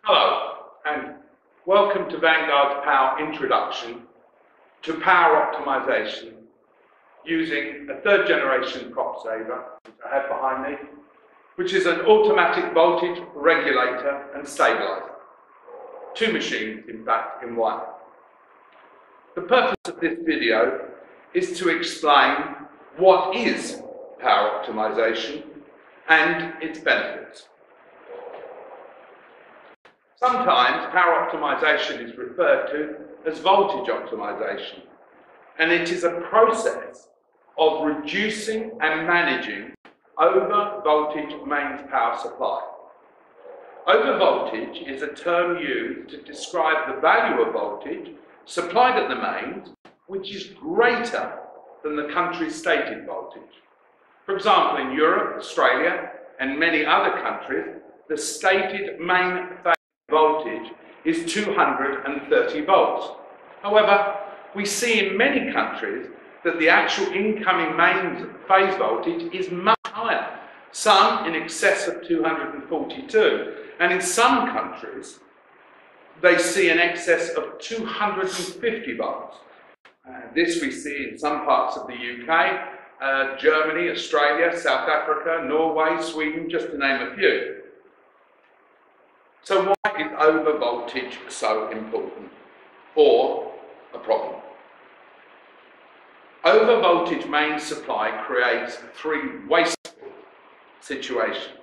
Hello, and welcome to Vanguards Power Introduction to Power Optimisation using a third generation prop saver, which I have behind me, which is an automatic voltage regulator and stabiliser. Two machines, in fact, in one. The purpose of this video is to explain what is power optimisation and its benefits. Sometimes power optimisation is referred to as voltage optimisation, and it is a process of reducing and managing over voltage mains power supply. Over voltage is a term used to describe the value of voltage supplied at the mains which is greater than the country's stated voltage. For example, in Europe, Australia and many other countries, the stated main voltage is 230 volts. However, we see in many countries that the actual incoming mains phase voltage is much higher, some in excess of 242, and in some countries they see an excess of 250 volts. This we see in some parts of the UK, Germany, Australia, South Africa, Norway, Sweden, just to name a few. So why is over voltage so important, or a problem? Over voltage mains supply creates three wasteful situations.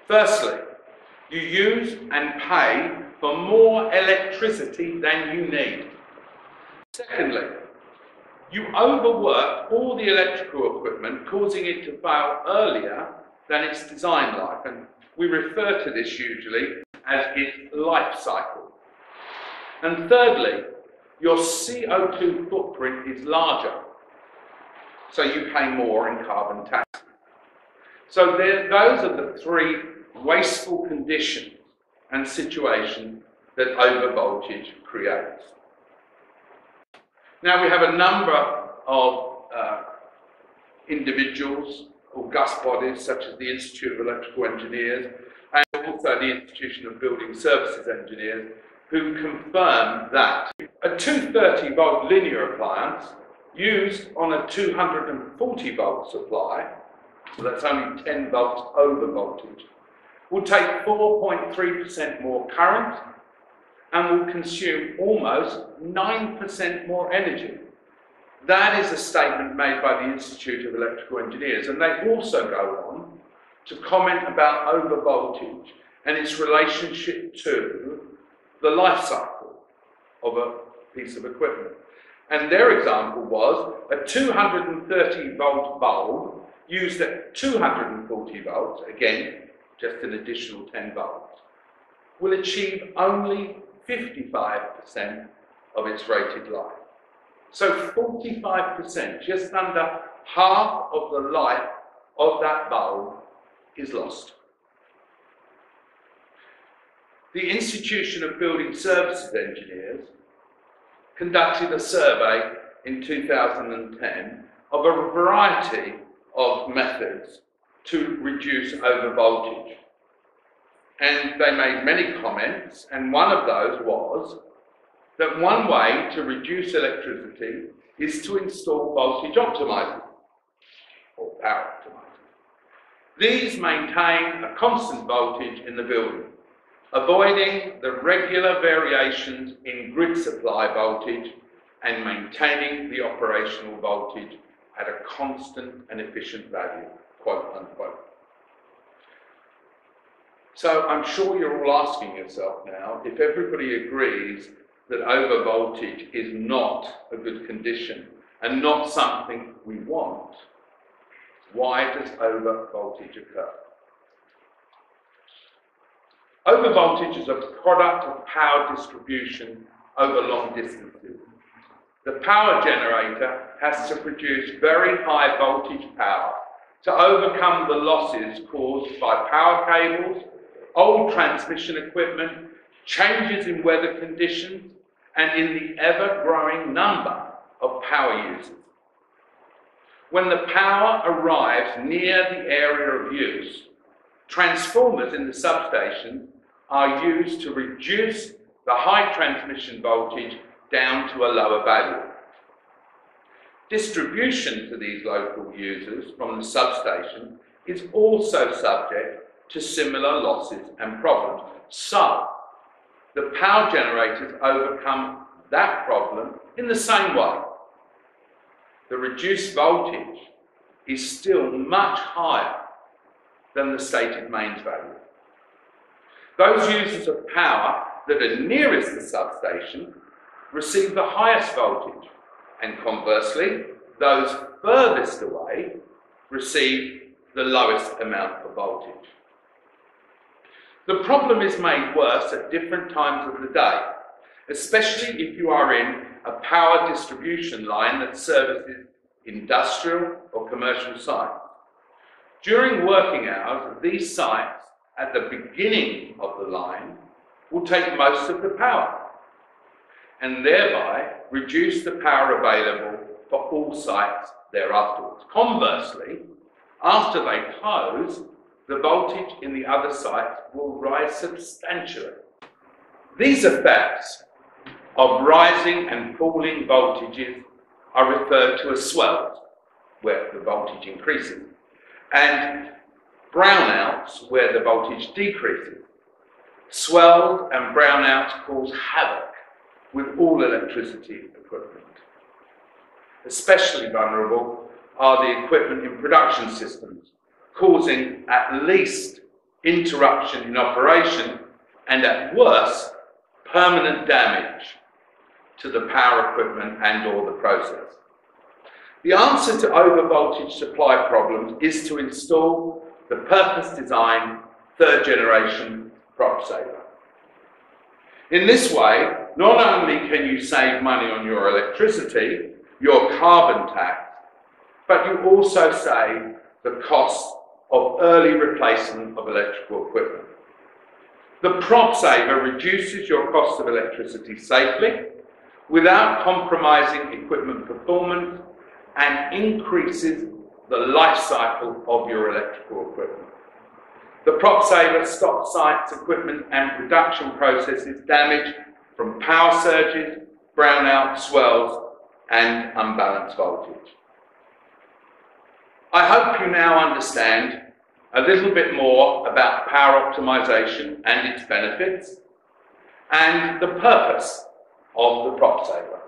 Firstly, you use and pay for more electricity than you need. Secondly, you overwork all the electrical equipment, causing it to fail earlier than its design life, and we refer to this usually as its life cycle. And thirdly, your CO2 footprint is larger, so you pay more in carbon tax. So those are the three wasteful conditions and situations that over voltage creates. Now we have a number of individuals, august bodies such as the Institute of Electrical Engineers and also the Institution of Building Services Engineers, who confirm that a 230 volt linear appliance used on a 240 volt supply, so that's only 10 volts over voltage, will take 4.3% more current and will consume almost 9% more energy. That is a statement made by the Institute of Electrical Engineers, and they also go on to comment about over voltage and its relationship to the life cycle of a piece of equipment. And their example was a 230 volt bulb used at 240 volts, again, just an additional 10 volts, will achieve only 55% of its rated life. So 45%, just under half of the life of that bulb, is lost. The Institution of Building Services Engineers conducted a survey in 2010 of a variety of methods to reduce over voltage. And they made many comments, and one of those was that one way to reduce electricity is to install voltage optimizers, or power optimizers. These maintain a constant voltage in the building, avoiding the regular variations in grid supply voltage and maintaining the operational voltage at a constant and efficient value, quote unquote. So I'm sure you're all asking yourself now, if everybody agrees that over voltage is not a good condition and not something we want, why does over voltage occur? Over voltage is a product of power distribution over long distances. The power generator has to produce very high voltage power to overcome the losses caused by power cables, old transmission equipment, changes in weather conditions, and in the ever-growing number of power users. When the power arrives near the area of use, transformers in the substation are used to reduce the high transmission voltage down to a lower value. Distribution to these local users from the substation is also subject to similar losses and problems. So, the power generators overcome that problem in the same way. The reduced voltage is still much higher than the stated mains value. Those users of power that are nearest the substation receive the highest voltage, and conversely, those furthest away receive the lowest amount of voltage. The problem is made worse at different times of the day, especially if you are in a power distribution line that services industrial or commercial sites. During working hours, these sites at the beginning of the line will take most of the power and thereby reduce the power available for all sites thereafterwards. Conversely, after they close, the voltage in the other sites will rise substantially. These effects of rising and falling voltages are referred to as swells, where the voltage increases, and brownouts, where the voltage decreases. Swells and brownouts cause havoc with all electricity equipment. Especially vulnerable are the equipment in production systems, causing at least interruption in operation and at worst, permanent damage to the power equipment and or the process. The answer to overvoltage supply problems is to install the purpose-designed third-generation prop saver. In this way, not only can you save money on your electricity, your carbon tax, but you also save the cost of early replacement of electrical equipment. The prop saver reduces your cost of electricity safely without compromising equipment performance and increases the life cycle of your electrical equipment. The prop saver stops sites, equipment and production processes damage from power surges, brownout, swells and unbalanced voltage. I hope you now understand a little bit more about power optimization and its benefits and the purpose of the prop saver.